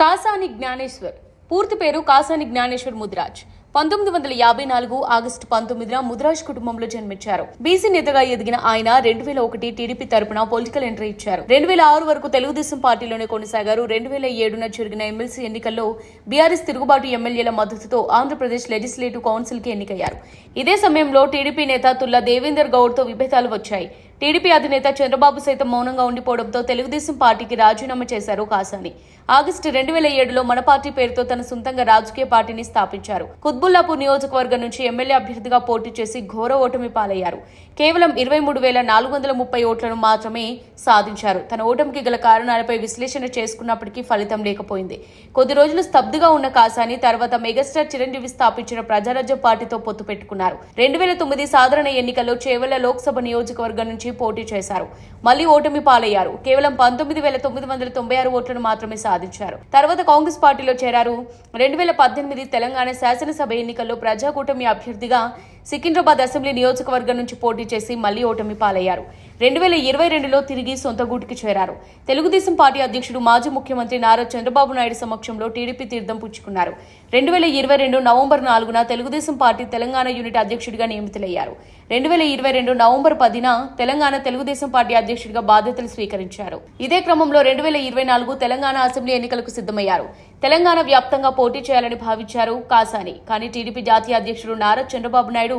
కాసాని జ్ఞానేశ్వర్ పూర్తి పేరు కాసాని జ్ఞానేశ్వర్ ముదిరాజ్ 1954 ఆగస్టు 19న ముదిరాజ్ కుటుంబంలో జన్మించారు. బీసీ నేతగా ఎదిగిన ఆయన 2001 టీడీపీ తరపున పొలిటికల్ ఎంట్రీ ఇచ్చారు. 2006 వరకు తెలుగుదేశం పార్టీలోనే కొనసాగారు. 2007న జరిగిన ఎమ్మెల్సీ ఎన్నికల్లో బీఆర్ఎస్ తిరుగుబాటు ఎమ్మెల్యేల మద్దతుతో ఆంధ్రప్రదేశ్ లెజిస్లేటివ్ కౌన్సిల్ కి ఎన్నికయ్యారు. ఇదే సమయంలో టీడీపీ నేత తుల్లా దేవేందర్ గౌడ్ తో విభేదాలు వచ్చాయి. టీడీపీ అధినేత చంద్రబాబు సైతం మౌనంగా ఉండిపోవడంతో తెలుగుదేశం పార్టీకి రాజీనామా చేశారు కాసాని. ఆగస్టు 2007లో మన పార్టీ పేరుతో తన సొంతంగా రాజకీయ పార్టీని స్థాపించారు. కుత్బుల్లాపూర్ నియోజకవర్గం నుంచి ఎమ్మెల్యే అభ్యర్థిగా పోటీ చేసి ఘోర ఓటమి పాలయ్యారు. కేవలం 23,430 ఓట్లను మాత్రమే సాధించారు. తన ఓటమికి గల కారణాలపై విశ్లేషణ చేసుకున్నప్పటికీ ఫలితం లేకపోయింది. కొద్ది రోజులు స్తబ్దుగా ఉన్న కాసాని తర్వాత మెగాస్టార్ చిరంజీవి స్థాపించిన ప్రజారాజ్యం పార్టీతో పొత్తు పెట్టుకున్నారు. 2009 సాధారణ ఎన్నికల్లో చేవెళ్ల లోక్సభ నియోజకవర్గం నుంచి పోటీ చేశారు. మళ్లీ ఓటమి పాలయ్యారు. కేవలం 19,996 ఓట్లను మాత్రమే సాధించారు. తర్వాత కాంగ్రెస్ పార్టీలో చేరారు. 2018 తెలంగాణ శాసనసభ ఎన్నికల్లో ప్రజాకూటమి అభ్యర్థిగా సికింద్రాబాద్ అసెంబ్లీ నియోజకవర్గం నుంచి పోటీ చేసి మళ్లీ ఓటమి పాలయ్యారు. 2022లో తిరిగి సొంత గూటికి చేరారు. తెలుగుదేశం పార్టీ అధ్యక్షుడు మాజీ ముఖ్యమంత్రి నారా చంద్రబాబు నాయుడు సమక్షంలో టీడీపీ తీర్థం పుచ్చుకున్నారు. 2022 నవంబర్ 4న తెలుగుదేశం పార్టీ తెలంగాణ యూనిట్ అధ్యక్షుడిగా నియమితులయ్యారు. 2022 నవంబర్ 10న తెలంగాణ తెలుగుదేశం పార్టీ అధ్యక్షుడిగా బాధ్యతలు స్వీకరించారు. ఇదే క్రమంలో 2024 తెలంగాణ అసెంబ్లీ ఎన్నికలకు సిద్ధమయ్యారు. తెలంగాణ వ్యాప్తంగా పోటీ చేయాలని భావించారు కాసాని. కానీ టీడీపీ జాతీయ అధ్యక్షుడు నారా చంద్రబాబు నాయుడు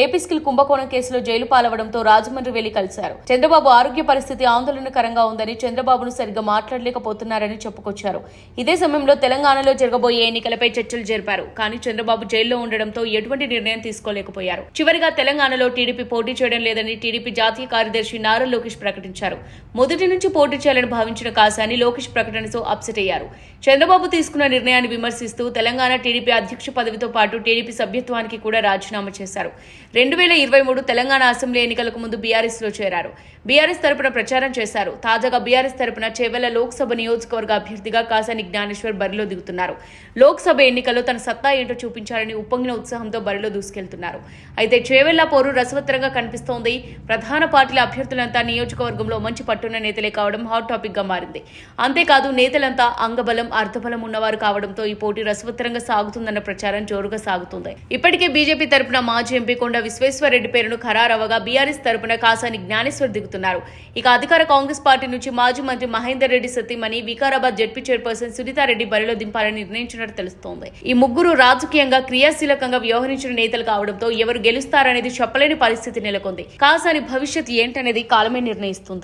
ఏపీ స్కిల్ కుంభకోణం కేసులో జైలు పాలవడంతో రాజమండ్రి వెళ్లి కలిశారు. చంద్రబాబు ఆరోగ్య పరిస్థితి ఆందోళనకరంగా ఉందని, చంద్రబాబును సరిగ్గా మాట్లాడలేకపోతున్నారని చెప్పుకొచ్చారు. ఇదే సమయంలో తెలంగాణలో జరగబోయే ఎన్నికలపై చర్చలు జరిపారు. కానీ చంద్రబాబు జైల్లో ఉండడంతో ఎటువంటి నిర్ణయం తీసుకోలేకపోయారు. చివరిగా తెలంగాణలో టీడీపీ పోటీ చేయడం లేదని టీడీపీ జాతీయ కార్యదర్శి నారా లోకేష్ ప్రకటించారు. మొదటి నుంచి పోటీ చేయాలని భావించిన కాసాని లోకేష్ ప్రకటనతో అప్సెట్ అయ్యారు. చంద్రబాబు తీసుకున్న నిర్ణయాన్ని విమర్శిస్తూ తెలంగాణ టీడీపీ అధ్యక్ష పదవితో పాటు టీడీపీ సభ్యత్వానికి కూడా రాజీనామా చేశారు. 2023 తెలంగాణ అసెంబ్లీ ఎన్నికలకు ముందు బీఆర్ఎస్ లో చేరారు. బీఆర్ఎస్ తరపున ప్రచారం చేశారు. తాజాగా బీఆర్ఎస్ తరపున చేవెళ్ల లోక్సభ నియోజకవర్గ అభ్యర్థిగా కాసాని జ్ఞానేశ్వర్ బరిలో దిగుతున్నారు. లోక్సభ ఎన్నికల్లో తన సత్తా ఏంటో చూపించాలని ఉప్పొంగిన ఉత్సాహంతో బరిలో దూసుకెళ్తున్నారు. అయితే చేవెళ్ల పోరు రసవత్తరంగా కనిపిస్తోంది. ప్రధాన పార్టీల అభ్యర్థులంతా నియోజకవర్గంలో మంచి పట్టున్న నేతలే కావడం హాట్ టాపిక్ గా మారింది. అంతేకాదు నేతలంతా అంగబలం అర్ధబలం ఉన్నవారు కావడంతో ఈ పోటీ రసవత్తరంగా సాగుతుందన్న ప్రచారం జోరుగా సాగుతుంది. ఇప్పటికే బీజేపీ తరపున మాజీ ఎంపీ కొండ విశ్వేశ్వరరెడ్డి పేరును ఖరారవగా బీఆర్ఎస్ తరపున కాసాని జ్ఞానేశ్వర్ దిగుతున్నారు. ఇక అధికార కాంగ్రెస్ పార్టీ నుంచి మాజీ మంత్రి మహేందర్ రెడ్డి సతీమణి వికారాబాద్ జడ్పీ చైర్పర్సన్ సునీతారెడ్డి బరిలో దింపాలని నిర్ణయించినట్టు తెలుస్తోంది. ఈ ముగ్గురు రాజకీయంగా క్రియాశీలకంగా వ్యవహరించిన నేతలు కావడంతో ఎవరు గెలుస్తారనేది చెప్పలేని పరిస్థితి నెలకొంది. కాసాని భవిష్యత్ ఏంటనేది కాలమే నిర్ణయిస్తుంది.